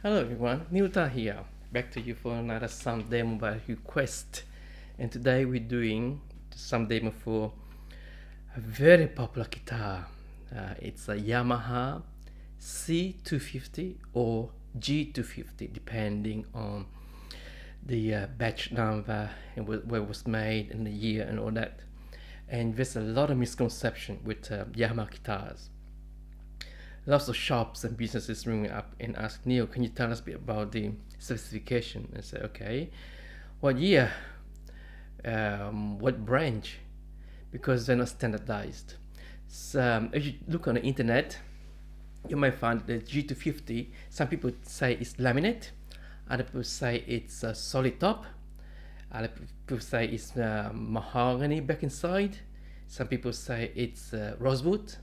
Hello everyone, Nilta here, back to you for another sound demo by request. And today we're doing some demo for a very popular guitar. It's a Yamaha C-250 or G-250 depending on the batch number and where it was made and the year and all that. And there's a lot of misconception with Yamaha guitars. Lots of shops and businesses ring up and ask, Neil, can you tell us a bit about the specification? And say, okay, what year, what branch? Because they're not standardized. So if you look on the internet, you might find the G250. Some people say it's laminate, other people say it's a solid top, other people say it's mahogany back inside. Some people say it's rosewood,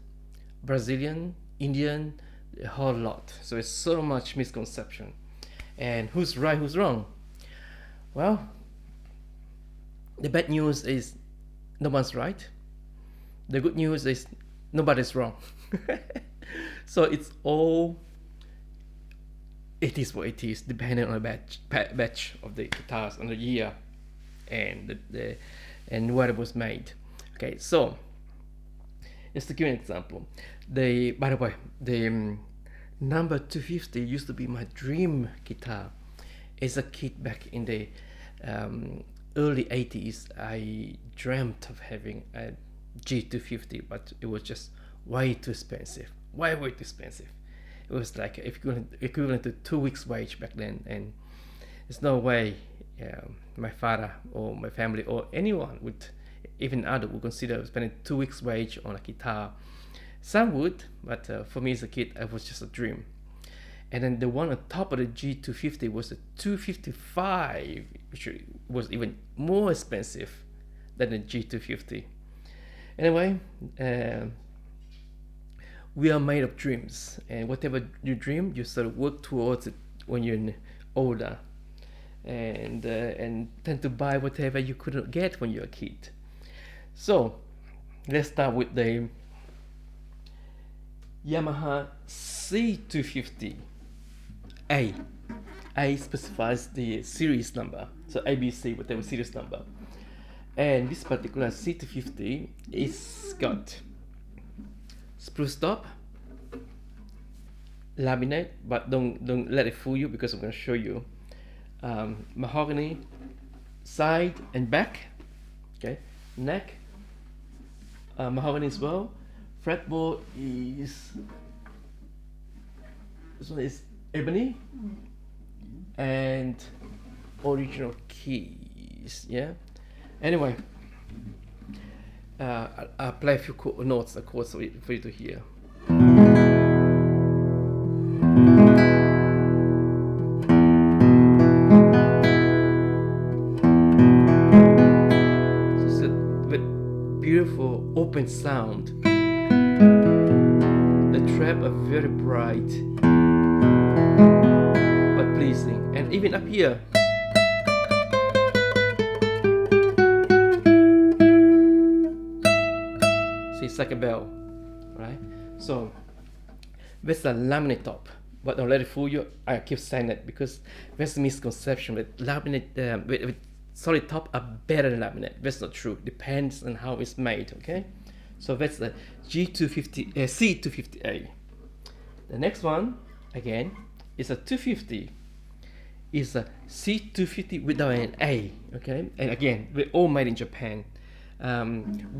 Brazilian, Indian, a whole lot. So it's so much misconception. And who's right, who's wrong? Well, the bad news is no one's right. The good news is nobody's wrong. So it's all, it is what it is, depending on the batch of the guitars and the year and and where it was made. Okay, so just to give you an example, by the way, the number 250 used to be my dream guitar. As a kid back in the early 80s, I dreamt of having a G250, but it was just way too expensive. Way too expensive. It was like equivalent to 2 weeks' wage back then, and there's no way my father or my family or anyone would, even adult, would consider spending 2 weeks' wage on a guitar. Some would, but for me as a kid, it was just a dream. And then the one on top of the G250 was the 255, which was even more expensive than the G250. Anyway, we are made of dreams, and whatever you dream, you sort of work towards it when you're older, and tend to buy whatever you couldn't get when you're a kid. So let's start with the Yamaha C-250A. A specifies the series number, so ABC, whatever series number. And this particular C-250 is got spruce top, laminate, but don't let it fool you because I'm going to show you mahogany side and back, okay, neck, mahogany as well. Fretboard is, this one is ebony and original keys, yeah. Anyway, I'll play a few notes, chords for you to hear. So it's a beautiful open sound. The trap are very bright but pleasing, and even up here, see, it's like a bell, right? So there's a laminate top, but don't let it fool you. I keep saying that because there's a misconception that laminate with solid top are better than laminate. That's not true. Depends on how it's made. Okay. So that's the G250, C250A. The next one, again, is a 250. Is a C250 without an A, okay? And again, we're all made in Japan.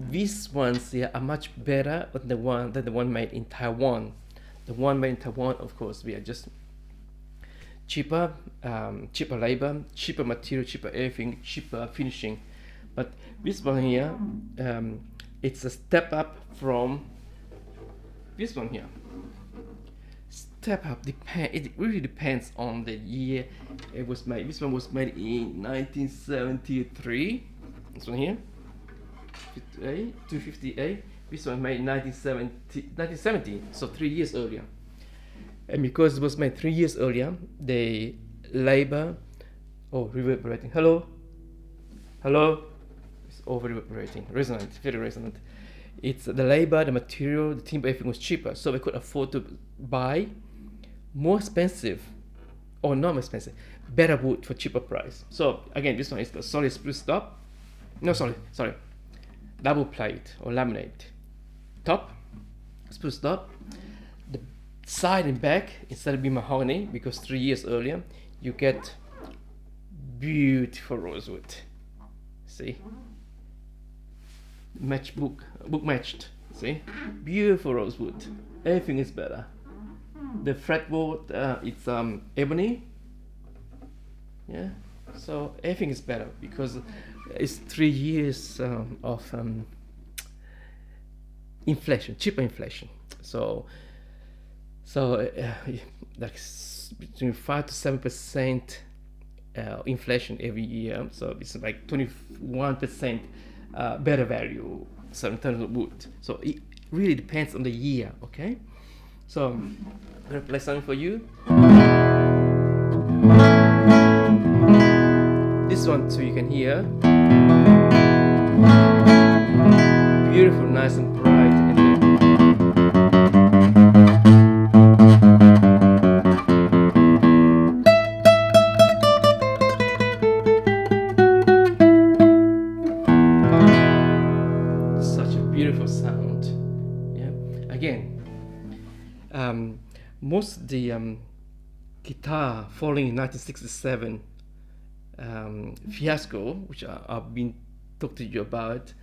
These ones here are much better than the one made in Taiwan. The one made in Taiwan, of course, we are just cheaper, cheaper labor, cheaper material, cheaper everything, cheaper finishing. But this one here, it's a step up from this one here. Step up, it really depends on the year it was made. This one was made in 1973. This one here, 250A. This one made in 1970, so 3 years earlier. And because it was made 3 years earlier, the labor, reverberating. Hello? It's over reverberating, resonant, very resonant. It's the labor, the material, the timber, everything was cheaper, so we could afford to buy more expensive or not expensive, better wood for cheaper price. So again, this one is the solid spruce top. No, sorry, double plate or laminate top, spruce top. The side and back instead of being mahogany, because 3 years earlier you get beautiful rosewood. See, book matched. See, beautiful rosewood. Everything is better. The fretboard, it's ebony. Yeah, so everything is better because it's 3 years of inflation, cheaper inflation. So like between 5 to 7% inflation every year. So it's like 21% better value. So in terms of wood. So it really depends on the year. Okay. So I'm gonna play something for you. This one too you can hear. Beautiful, nice and bright. Such a beautiful sound. Yeah. Again. Most of the guitar following 1967 fiasco, which I've been talking to you about,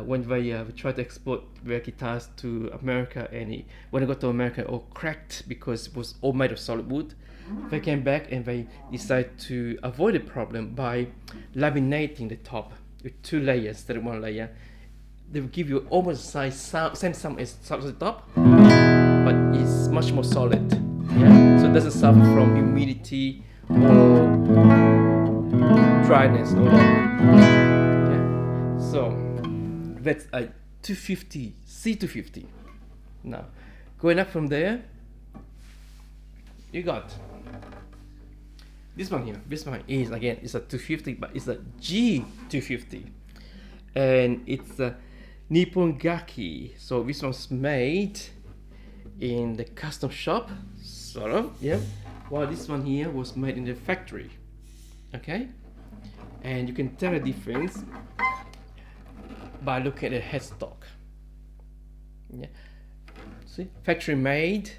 when they tried to export their guitars to America, and when they got to America, it all cracked because it was all made of solid wood. They came back and they decided to avoid the problem by laminating the top with 2 layers instead of 1 layer. They will give you almost the same sound as the top, but it's much more solid. Yeah, so it doesn't suffer from humidity or dryness or yeah. So that's a 250 C-250. Now going up from there, you got this one here. This one is again, it's a 250, but it's a G-250, and it's a Nippon Gaki. So this one's made in the custom shop, sort of, yeah. While this one here was made in the factory. Okay, and you can tell the difference by looking at the headstock. Yeah, see, factory made,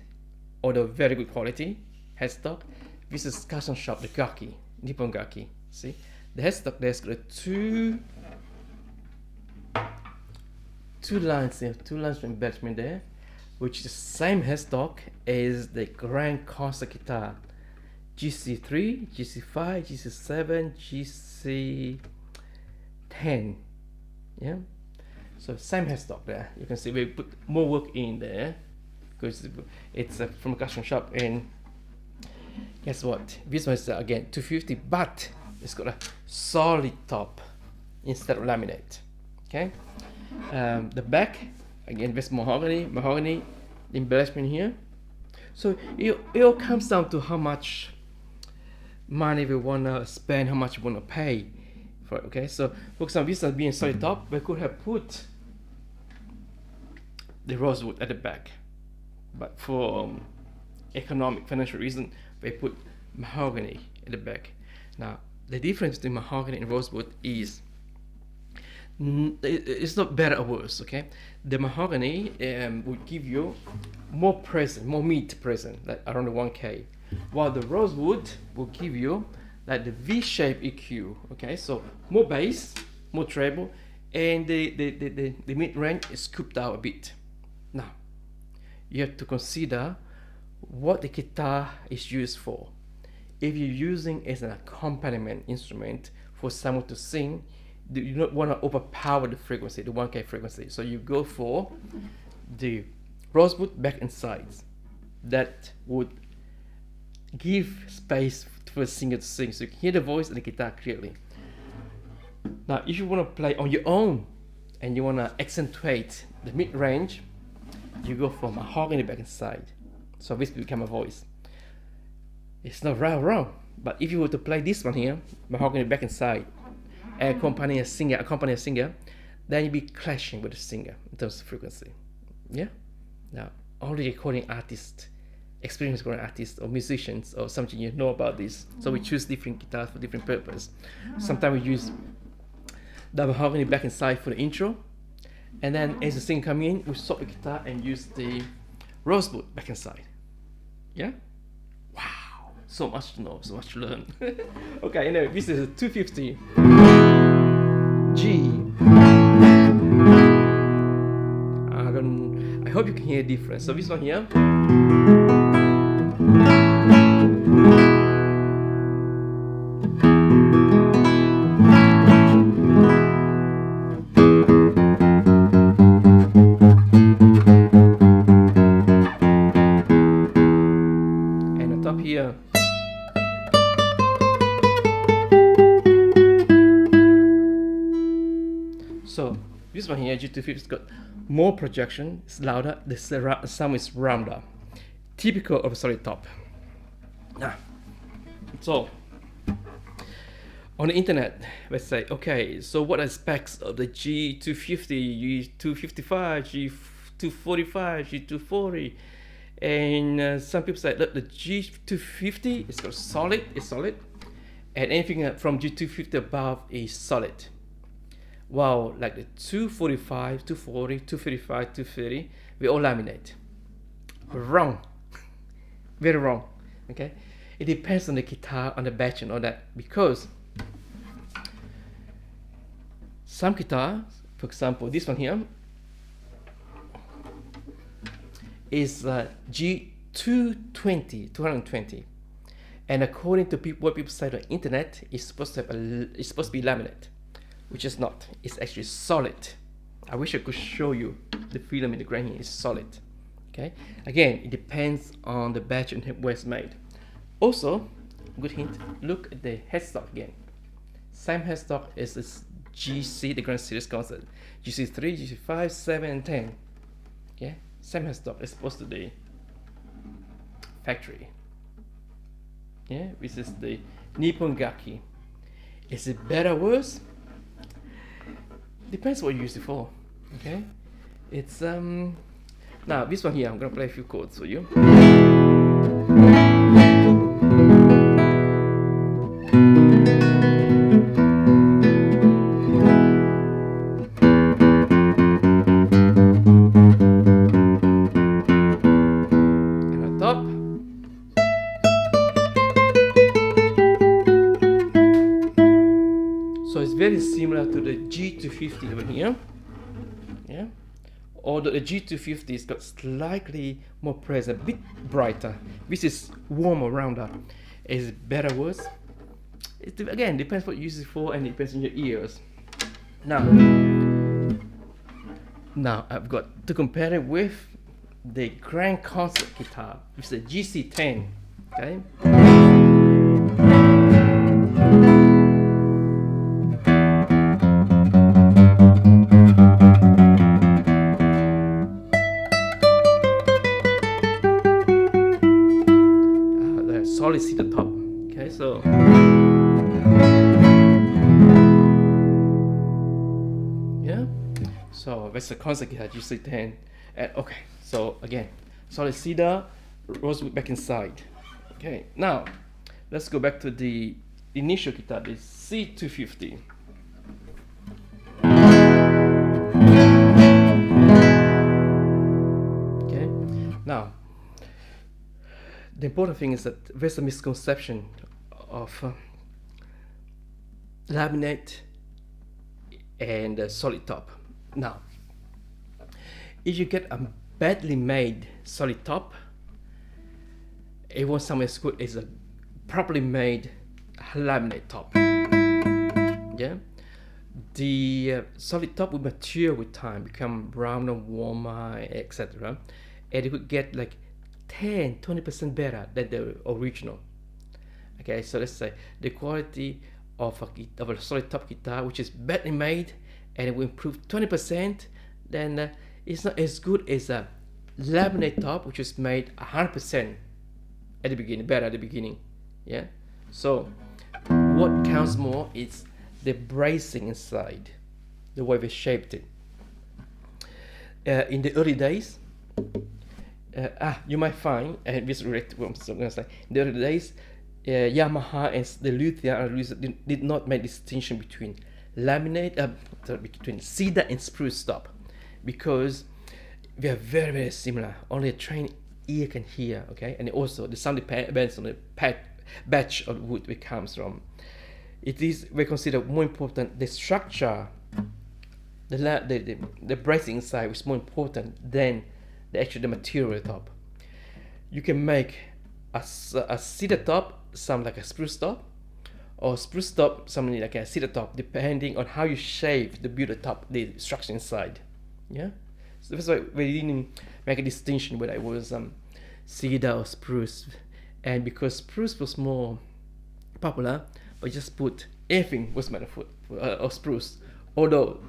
or very good quality headstock. This is custom shop, the Gaki, Nippon Gaki. See, the headstock, there's got two lines there, 2 lines of embellishment there, which is the same headstock as the Grand Concert guitar, GC3, GC5, GC7, GC10. Yeah, so same headstock there. You can see we put more work in there because it's from a custom shop. And guess what? This one is again 250, but it's got a solid top instead of laminate. Okay, the back again, this mahogany embellishment here. So it all comes down to how much money we wanna spend, how much we wanna pay for it. Okay, so for example, this being solid top, we could have put the rosewood at the back, but for economic, financial reason, we put mahogany at the back. Now the difference between mahogany and rosewood is it's not better or worse. Okay, the mahogany would give you more meat present, like around the 1K, while the rosewood will give you like the V-shaped EQ. Okay, so more bass, more treble, and the mid-range is scooped out a bit. Now you have to consider what the guitar is used for. If you're using it as an accompaniment instrument for someone to sing, you don't want to overpower the frequency, the 1K frequency. So you go for the rosewood back and sides. That would give space for the singer to sing, so you can hear the voice and the guitar clearly. Now, if you want to play on your own and you want to accentuate the mid-range, you go for mahogany back and side. So this will become a voice. It's not wrong, but if you were to play this one here, mahogany back and side, accompany a singer, then you'll be clashing with the singer in terms of frequency. Yeah. Now, only recording artists experienced guitar artists or musicians or something, you know about this. So we choose different guitars for different purpose. Sometimes we use the mahogany back and side for the intro, and then as the thing come in, we stop the guitar and use the rosewood back and side. Yeah? Wow, so much to know, so much to learn. Okay, anyway, this is a 250 G. I hope you can hear the difference. So this one here. And on top here. So this one here, G250's got more projection, it's louder, the sound is rounder, typical of a solid top. So on the internet, let's say, okay, so what are the specs of the G250, G255, G245, G240? And some people say, look, the G250 is got solid, and anything from G250 above is solid. Wow, like the 245, 240, 255, 230, we all laminate. Wrong. Very wrong. Okay? It depends on the guitar, on the batch and all that, because some guitars, for example, this one here is G-220, 220, and according to what people say on the internet, it's supposed to be laminate, which is not. It's actually solid. I wish I could show you the film in the grain here is solid. Okay. Again, it depends on the batch and where it's made. Also, good hint. Look at the headstock again. Same headstock as this GC, the Grand Series concert. GC3, GC5, 7, and 10. Yeah. Same headstock as opposed to the factory. Yeah. This is the Nippon Gaki. Is it better or worse? Depends what you use it for. Okay, it's now this one here, I'm gonna play a few chords for you. And on top. So it's very similar to the G250 over here, yeah. Although the G250 has got slightly more present, a bit brighter. This is warmer, rounder. Is it better or worse? It again depends what you use it for, and it depends on your ears. Now I've got to compare it with the Grand Concert guitar, which is the GC-10. Okay. Solid see the top. Okay, so yeah, so that's the concert guitar GC-10, and okay, so again, solid cedar, rosewood back inside. Okay, now let's go back to the initial guitar, the C-250. Okay, now the important thing is that there's a misconception of laminate and solid top. Now, if you get a badly made solid top, it won't sound as good as a properly made laminate top. Yeah, the solid top will mature with time, become browner, warmer, etc., and it would get like 10-20% better than the original. Okay, so let's say the quality of a solid top guitar, which is badly made, and it will improve 20%, then it's not as good as a laminate top, which is made 100% at the beginning, better at the beginning. Yeah. So what counts more is the bracing inside, the way they shaped it. In the early days, you might find, and this related to what I'm going to say, the other days, Yamaha and the Luthier did not make distinction between between cedar and spruce top, because they are very, very similar. Only a trained ear can hear, okay? And also the sound depends on the batch of wood it comes from. It is, we consider more important the structure, the bracing inside is more important than the material top. You can make a cedar top sound like a spruce top, or spruce top something like a cedar top, depending on how you shape the build top, the structure inside. Yeah, so that's why we didn't make a distinction whether it was cedar or spruce. And because spruce was more popular, we just put everything was made of spruce, although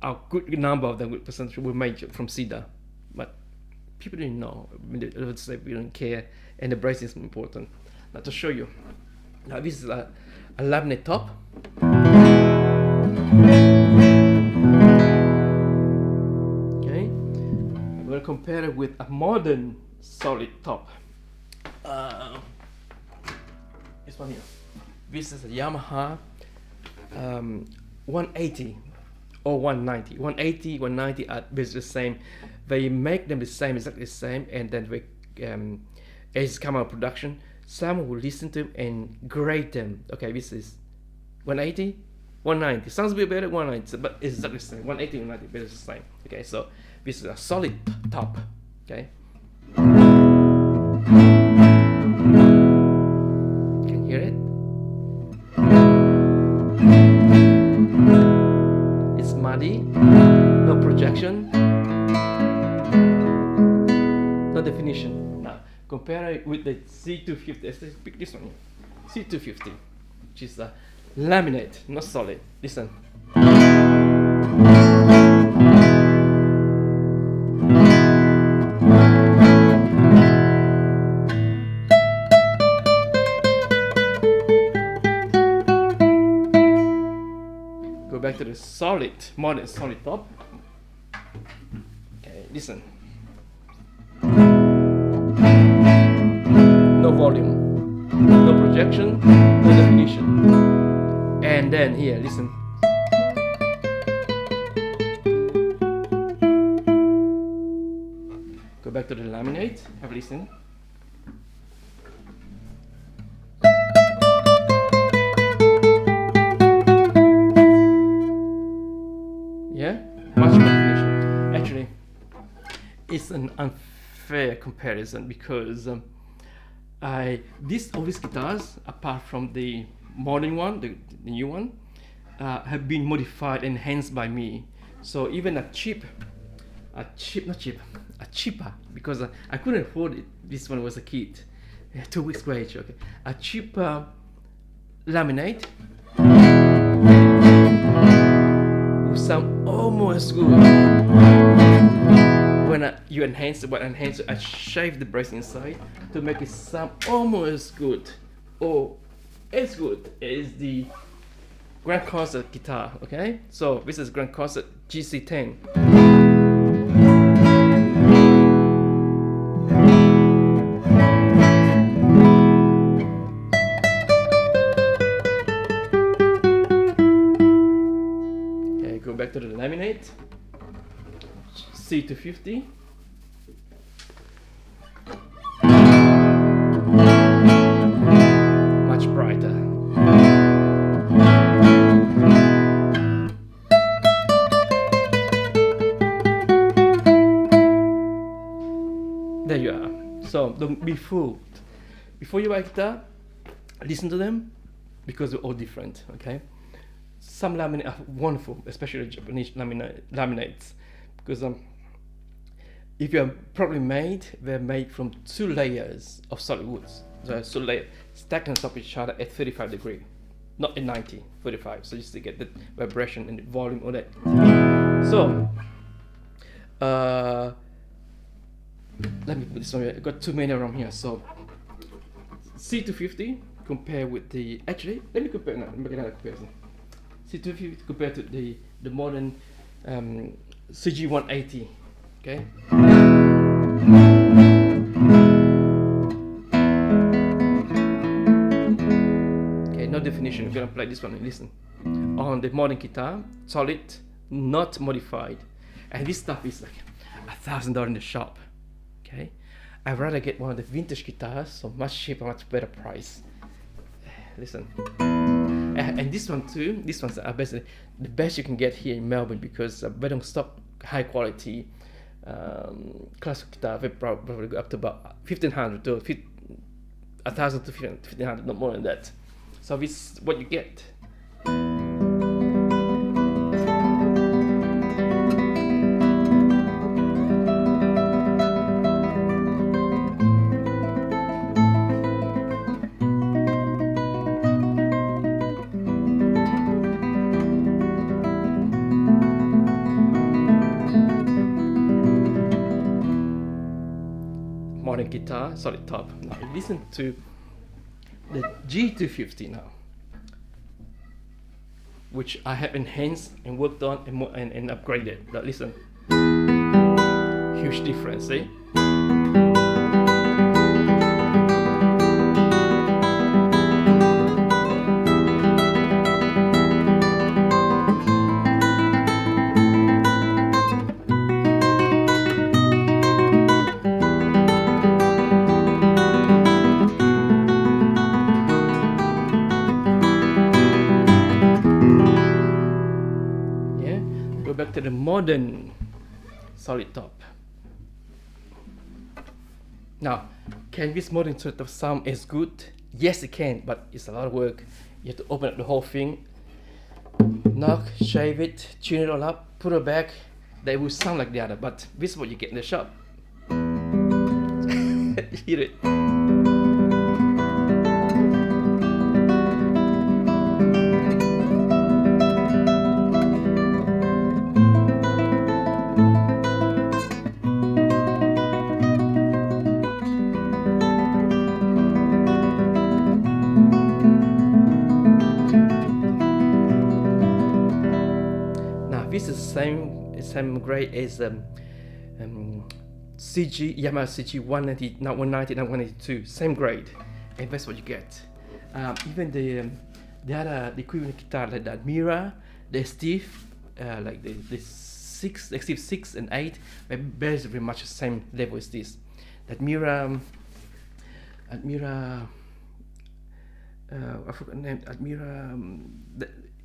a good number of them, good percentage, were made from cedar. But people didn't know. They would say we don't care, and the bracing is important. Now to show you, now this is a laminate top. Okay, I'm going to compare it with a modern solid top. This one here. This is a Yamaha 180 or 190. 180, 190 are basically the same. They make them the same, exactly the same, and then they as come out of production, someone will listen to them and grade them. Okay, this is 180, 190. Sounds a bit better, 190, but it's exactly the same. 180, 190, but it's the same. Okay, so this is a solid top. Okay. Can you hear it? It's muddy, no projection, no definition. Now compare it with the C-250. Let's pick this one here. C-250, which is a laminate, not solid. Listen. Go back to the solid, modern solid top. Okay, listen. No volume, no projection, no definition. And then here, listen. Go back to the laminate, have a listen. Yeah, much more definition. Actually, it's an unfair comparison because all these guitars, apart from the modern one, the new one, have been modified and enhanced by me. So even cheaper, because I couldn't afford it. This one was a kit, 2 weeks wage. Okay, a cheaper laminate will sound almost good. When you enhance it, I shave the bracing inside to make it sound almost good, or as good as the Grand Concert guitar. Okay, so this is Grand Concert GC-10. Okay, go back to the laminate. C-250. Much brighter. There you are. So don't be fooled. Before you buy a guitar, listen to them, because they're all different. Okay. Some laminates are wonderful, especially Japanese laminates, because if you're properly made, they're made from 2 layers of solid woods. So 2 layers stacked on top of each other at 35 degrees, not at 90, 35. So just to get the vibration and the volume of that. So let me put this one here. I've got too many around here. So C-250 compared with the, actually, let me compare now, make another comparison. C-250 compared to the modern CG-180. Okay. no definition. We're gonna play this one and listen. On the modern guitar, solid, not modified. And this stuff is like $1,000 in the shop. Okay, I'd rather get one of the vintage guitars, so much cheaper, much better price. Listen. And this one too, these ones are basically the best you can get here in Melbourne, because they don't stock high quality classical guitar. They probably go up to about 1,500 to 1,000 to 1,500, not more than that. So this is what you get. Modern guitar, solid top. Now listen to the G-250 now, which I have enhanced and worked on and upgraded. Now listen, huge difference, see? Go back to the modern solid top. Now, can this modern solid top sound as good? Yes, it can, but it's a lot of work. You have to open up the whole thing, knock, shave it, tune it all up, put it back. They will sound like the other, but this is what you get in the shop. Hear it. This is same grade as Yamaha CG-190, not 190, not 192, same grade, and that's what you get. Even the equivalent guitar like the Admira, the Steve, like the Steve 6 and 8, they're basically much the same level as this. The Admira, I forgot the name. Admira.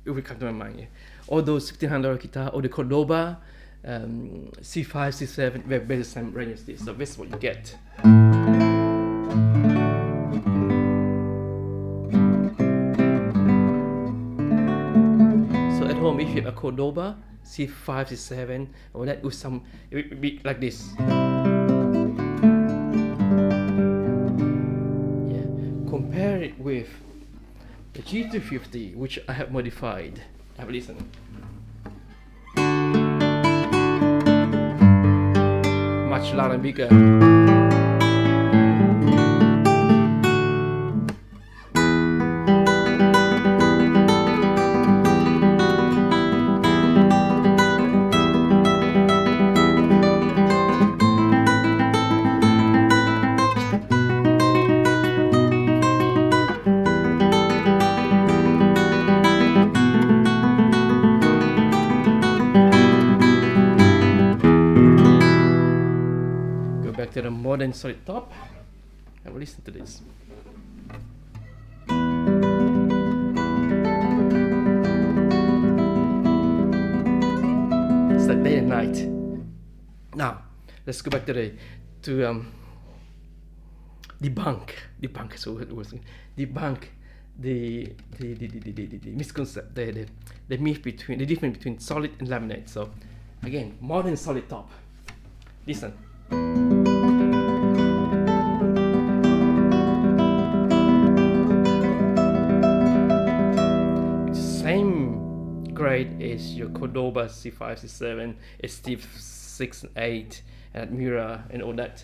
It will come to my mind. Yeah. All those $1,500 guitar, or the Cordoba, C5, C7, they're basically the same range as this. So that's what you get. So at home, if you have a Cordoba, C5, C7, or that with some, it will be like this. Yeah. Compare it with the G-250, which I have modified. Have a listen. Much louder and bigger. Back to the modern solid top. Have a listen to this. It's like day and night. Now let's go back to debunk the misconception, the myth between the difference between solid and laminate. So again, modern solid top. Listen. Same grade as your Cordoba C5, C7, Steve 6 and 8, and Admira and all that.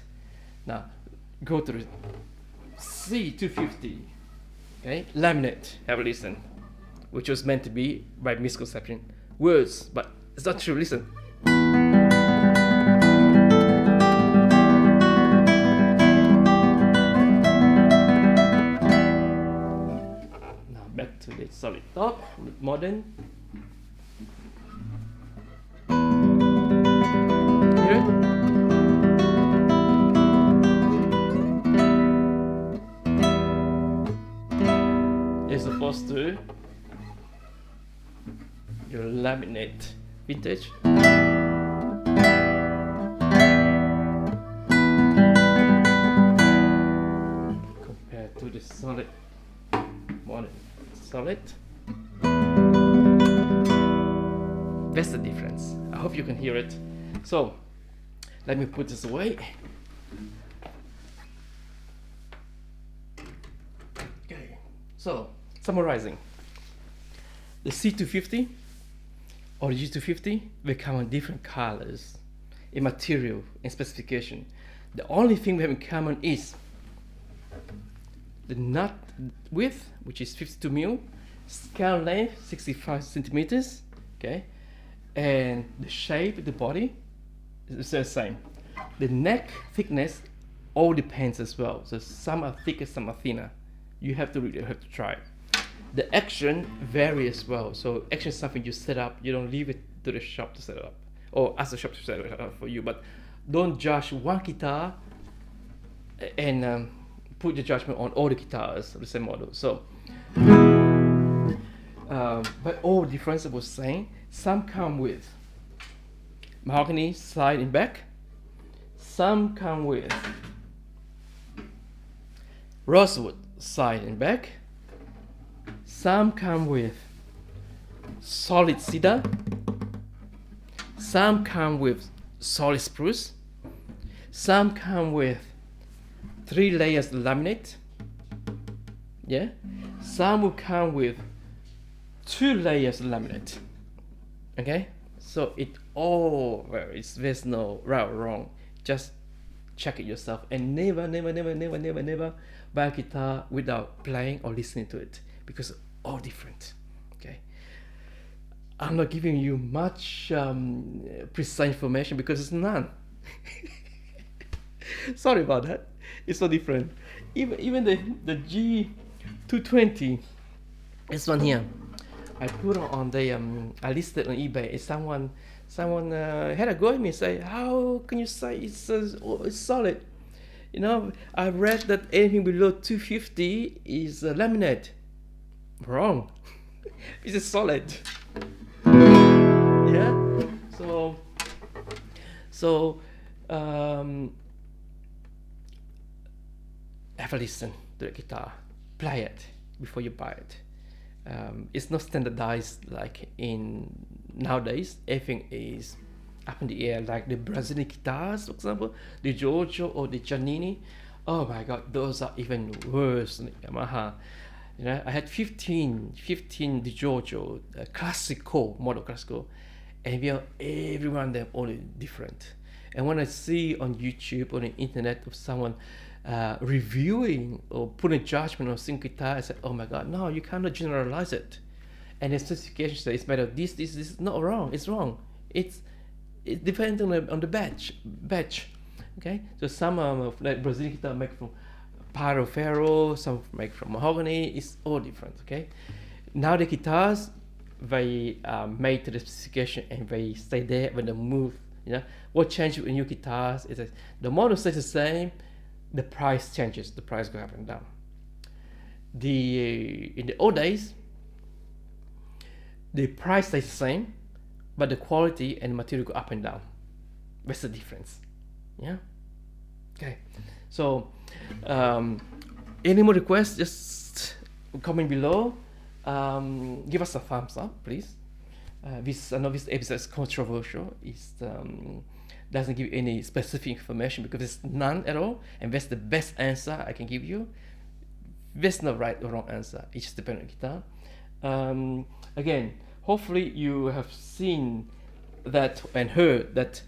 Now go to the C-250, okay, laminate. Have a listen, which was meant to be by misconception words, but it's not true. Listen. to the solid top, modern. Hear it? It's opposed to your laminate vintage. Compared to the solid modern solid. That's the difference. I hope you can hear it. So let me put this away. Okay, so summarizing, the C-250 or the G-250 will come in different colors, in material and specification. The only thing we have in common is the nut width, which is 52 mm, scale length 65 centimeters, okay, and the shape, the body is the same. The neck thickness all depends as well. So some are thicker, some are thinner. You have to try. The action vary as well. So action is something you set up. You don't leave it to the shop to set it up, or ask the shop to set it up for you. But don't judge one guitar and put your judgment on all the guitars of the same model. So, but all difference I was saying. Some come with mahogany side and back. Some come with rosewood side and back. Some come with solid cedar. Some come with solid spruce. Some come with 3 layers laminate. Yeah. Some will come with 2 layers laminate. Okay. So it all varies. There's no right or wrong. Just check it yourself, and never buy a guitar without playing or listening to it, because all different. Okay, I'm not giving you much precise information because it's none. Sorry about that. It's so different. Even the G-220, this one here, I put on the I listed on eBay. Someone had a go at me and say, how can you say it's solid? You know, I read that anything below 250 is laminate. Wrong. It's a solid. Yeah. So have a listen to the guitar. Play it before you buy it. It's not standardized like in nowadays. Everything is up in the air, like the Brazilian guitars, for example, the Giorgio or the Giannini. Oh my God, those are even worse than the Yamaha. You know, I had 15 the Giorgio, classical model, and everyone of them all different. And when I see on YouTube or the internet of someone reviewing or putting judgment on a single guitar, I said, oh my God, no, you cannot generalize it. And the specification says it's better. This is not wrong. It's wrong. It depends on the batch. Okay, so some like Brazilian guitar make from Paro Ferro, some make from mahogany. It's all different. Okay, now the guitars they made to the specification and they stay there when they move. You know what changes with new guitars is that the model stays the same, the price changes. The price goes up and down. In the old days, the price stays the same, but the quality and material go up and down. That's the difference. Yeah. Okay. So, any more requests? Just comment below. Give us a thumbs up, please. I know this episode is controversial. It doesn't give any specific information because it's none at all, and that's the best answer I can give you. There's no right or wrong answer. It just depends on the guitar. Again, hopefully you have seen that and heard that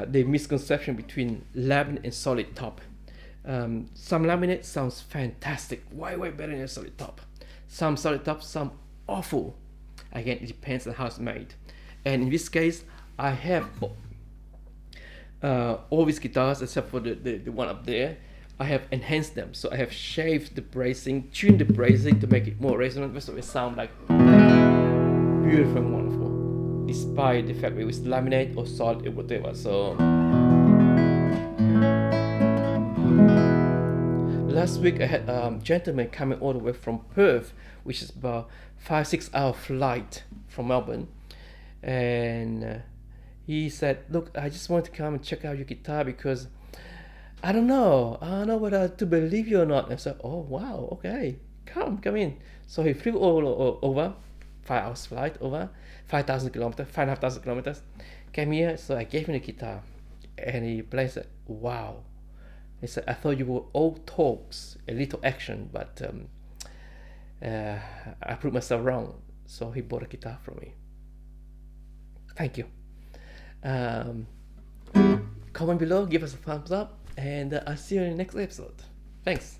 the misconception between laminate and solid top. Some laminate sounds fantastic, way better than a solid top. Some solid top sound awful. Again, it depends on how it's made. And in this case, I have all these guitars except for the one up there. I have enhanced them. So I have shaved the bracing, tuned the bracing to make it more resonant, so it sounds like beautiful and wonderful, despite the fact it was laminate or solid or whatever. So last week I had a gentleman coming all the way from Perth, which is about 5-6 hour flight from Melbourne, and he said, "Look, I just want to come and check out your guitar because I don't know whether to believe you or not." And I said, "Oh wow, okay, come in." So he flew all over, 5 hours flight over, 5,000 kilometers, 5,500 kilometers, came here. So I gave him the guitar, and he played. Said, "Wow." He said, "I thought you were all talks, a little action, but I proved myself wrong." So he bought a guitar from me. Thank you. Comment below, give us a thumbs up, and I'll see you in the next episode. Thanks.